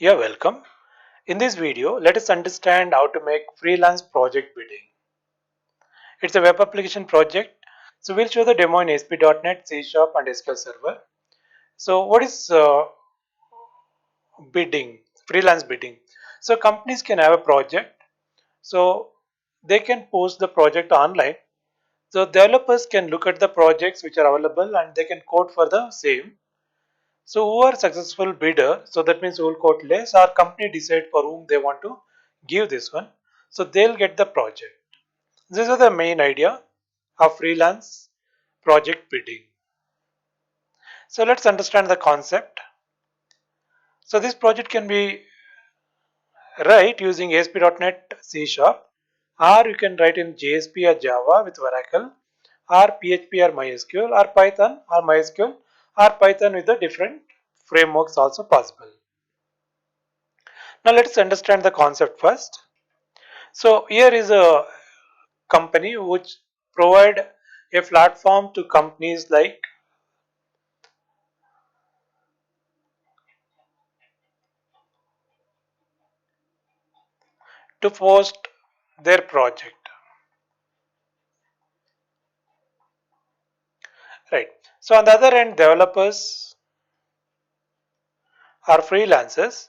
You're welcome. In this video, let us understand how to make freelance project bidding. It's a web application project. So we'll show the demo in ASP.NET, C Sharp and SQL Server. So what is bidding, freelance bidding? So companies can have a project. So they can post the project online. So developers can look at the projects which are available and they can quote for the same. So who are successful bidder, so that means who will quote less, or company decide for whom they want to give this one. So they'll get the project. These are the main idea of freelance project bidding. So let's understand the concept. So this project can be write using ASP.NET C Sharp, or you can write in JSP or Java with Oracle, or PHP or MySQL, or Python or MySQL, or Python with the different frameworks also possible. Now let's understand the concept first. So here is a company which provide a platform to companies like to post their project, right? So on the other end, developers are freelancers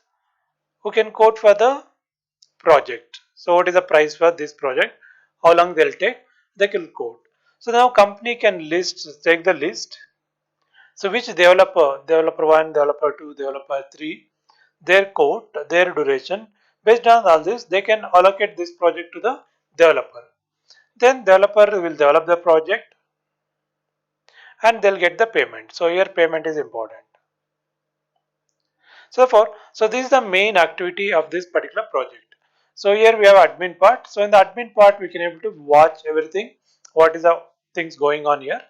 who can quote for the project. So what is the price for this project? How long they'll take? They can quote. So now company can take the list. So which developer 1, developer 2, developer 3, their code, their duration. Based on all this, they can allocate this project to the developer. Then developer will develop the project and they'll get the payment. So here payment is important. So this is the main activity of this particular project. So here we have admin part. So in the admin part, we can able to watch everything, what is the things going on here,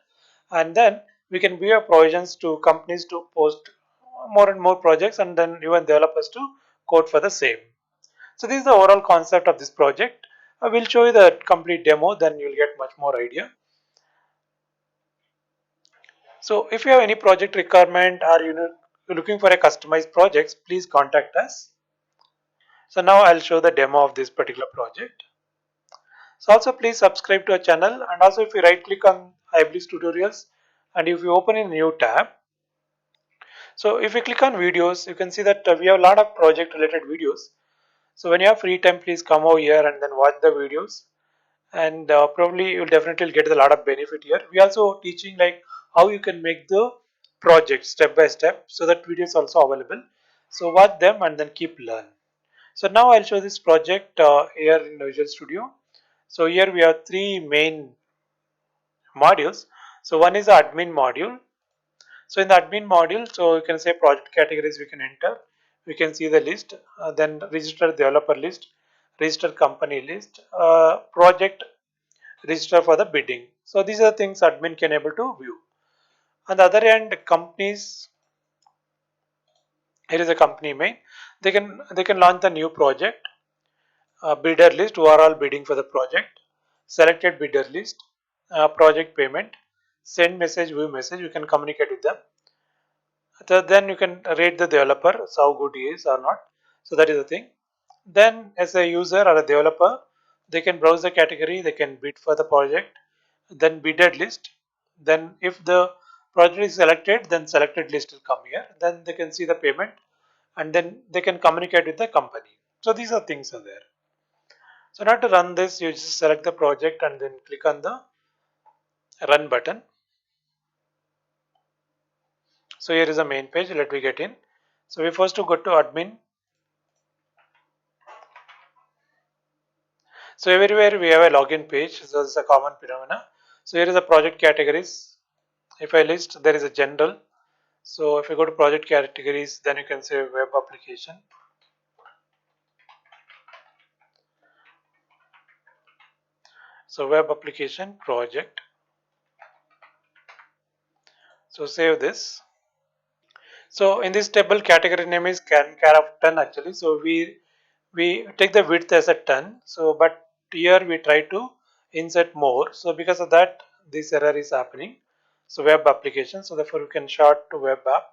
and then we can give provisions to companies to post more and more projects, and then even developers to code for the same. So this is the overall concept of this project. I will show you the complete demo, then you will get much more idea. So if you have any project requirement or you're looking for a customized projects, please contact us. So now I'll show the demo of this particular project. So also please subscribe to our channel, and also if you right click on iBliss tutorials and if you open a new tab. So if you click on videos, you can see that we have a lot of project related videos. So when you have free time, please come over here and then watch the videos, and probably you'll definitely get a lot of benefit here. We also teaching like how you can make the project step by step, so that video is also available. So watch them and then keep learn. So now I'll show this project here in Visual Studio. So here we have three main modules. So one is the admin module. So in the admin module, so you can say project categories we can enter. We can see the list, then register developer list, register company list, project register for the bidding. So these are things admin can able to view. On the other hand, companies, here is a company main. They can launch the new project, bidder list who are all bidding for the project, selected bidder list, project payment, send message, view message. You can communicate with them. So then you can rate the developer, so how good he is or not. So that is the thing. Then as a user or a developer, they can browse the category, they can bid for the project, then bidded list. Then if the project is selected, then selected list will come here. Then they can see the payment and then they can communicate with the company. So these are things are there. So now to run this, you just select the project and then click on the run button. So here is the main page. Let me get in. So we first to go to admin. So everywhere we have a login page. So this is a common phenomena. So here is the project categories. If I list, there is a general. So if you go to project categories, then you can say web application. So web application project. So save this. So in this table, category name is care of 10 actually. So we take the width as a 10. So but here we try to insert more. So because of that, this error is happening. So web application. So therefore we can short to web app.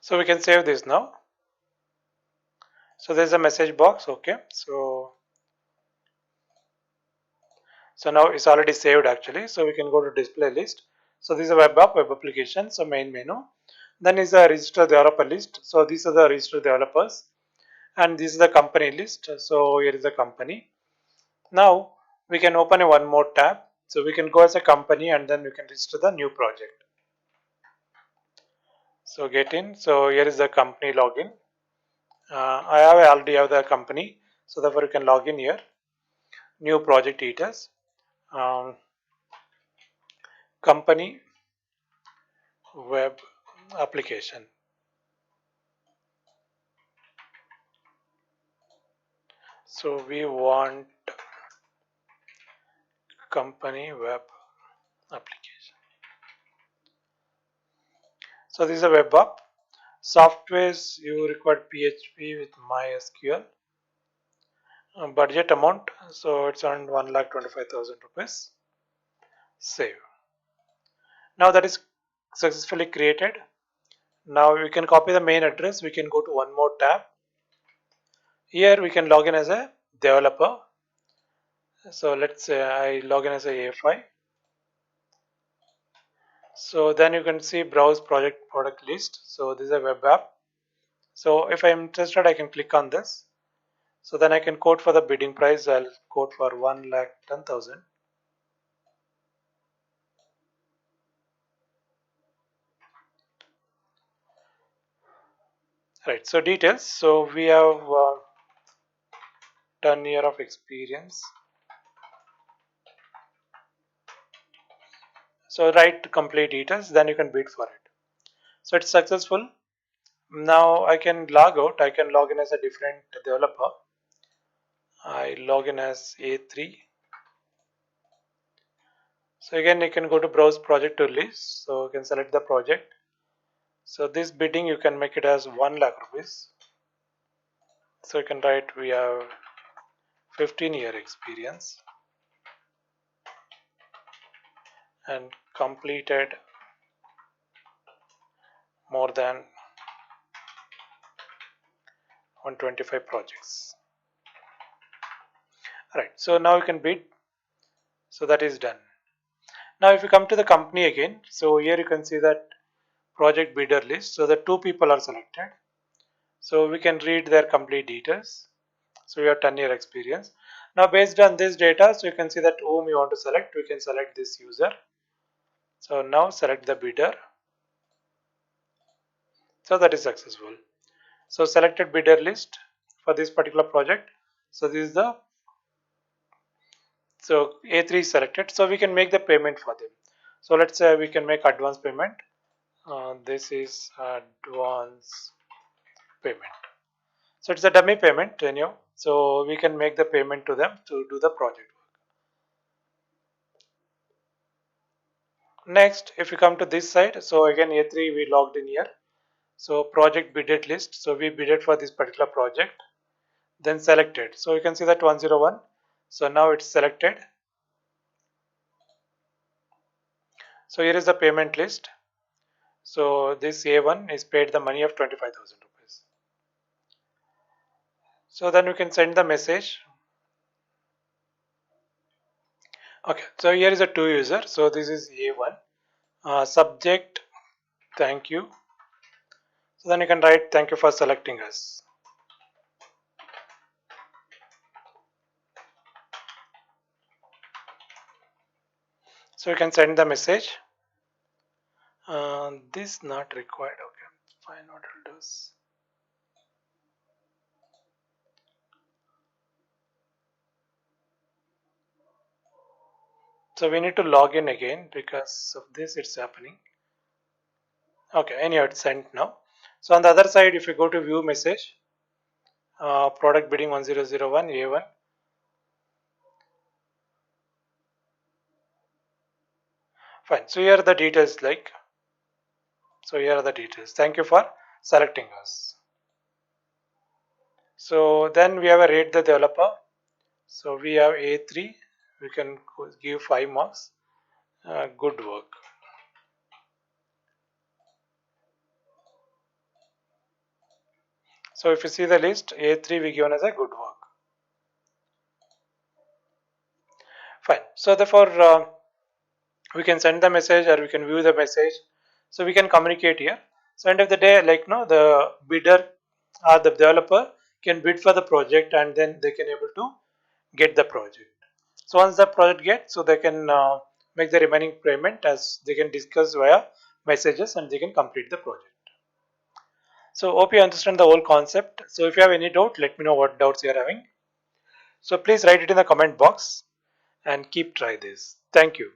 So we can save this now. So there's a message box. Okay, so now it's already saved actually. So we can go to display list. So this is a web app, web application. So main menu. Then is a register developer list. So these are the registered developers, and this is the company list. So here is the company. Now we can open a one more tab. So we can go as a company and then we can register the new project. So get in. So here is the company login. I have already have the company. So therefore you can log in here. New project details. Um, company web application. So we want company web application. So this is a web app. Softwares you require PHP with MySQL. Budget amount, so it's on 1,25,000 rupees. Save. Now that is successfully created. Now we can copy the main address. We can go to one more tab. Here we can log in as a developer. So let's say I log in as a AFI. So then you can see browse project product list. So this is a web app. So if I'm interested, I can click on this. So then I can quote for the bidding price. I'll quote for 1,10,000. Right. So details. So we have 10 year of experience. So write complete details. Then you can bid for it. So it's successful. Now I can log out. I can log in as a different developer. I log in as A3. So again, you can go to browse project to list. So you can select the project. So this bidding you can make it as 1 lakh rupees. So you can write we have 15-year experience and completed more than 125 projects. Right. So now you can bid. So that is done. Now if you come to the company again, so here you can see that project bidder list. So the two people are selected. So we can read their complete details. So we have 10-year experience. Now based on this data, so you can see that whom you want to select. We can select this user. So now select the bidder. So that is successful. So selected bidder list for this particular project. So this is the, so A3 is selected. So we can make the payment for them. So let's say we can make advance payment. This is advance payment. So it's a dummy payment, so we can make the payment to them to do the project work. Next, if you come to this side, so again A3 we logged in here. So project bidded list. So we bidded for this particular project, then selected. So you can see that 101. So now it's selected. So here is the payment list. So this A1 is paid the money of 25,000 rupees. So then we can send the message. Okay, so here is a two user. So this is A1. Subject, thank you. So then you can write thank you for selecting us. So you can send the message. This not required. Okay, fine. What will do is, so we need to log in again because of this it's happening. Okay, anyhow it's sent now. So on the other side, if you go to view message, product bidding 1001 A1. Fine. So here are the details like. So here are the details. Thank you for selecting us. So then we have a rate the developer. So we have A3. We can give 5 marks. Good work. So if you see the list, A3 we given as a good work. Fine. So therefore, we can send the message or we can view the message. So we can communicate here. So end of the day, like no, the bidder or the developer can bid for the project and then they can able to get the project. So once the project gets, so they can make the remaining payment as they can discuss via messages and they can complete the project. So hope you understand the whole concept. So if you have any doubt, let me know what doubts you are having. So please write it in the comment box and keep try this. Thank you.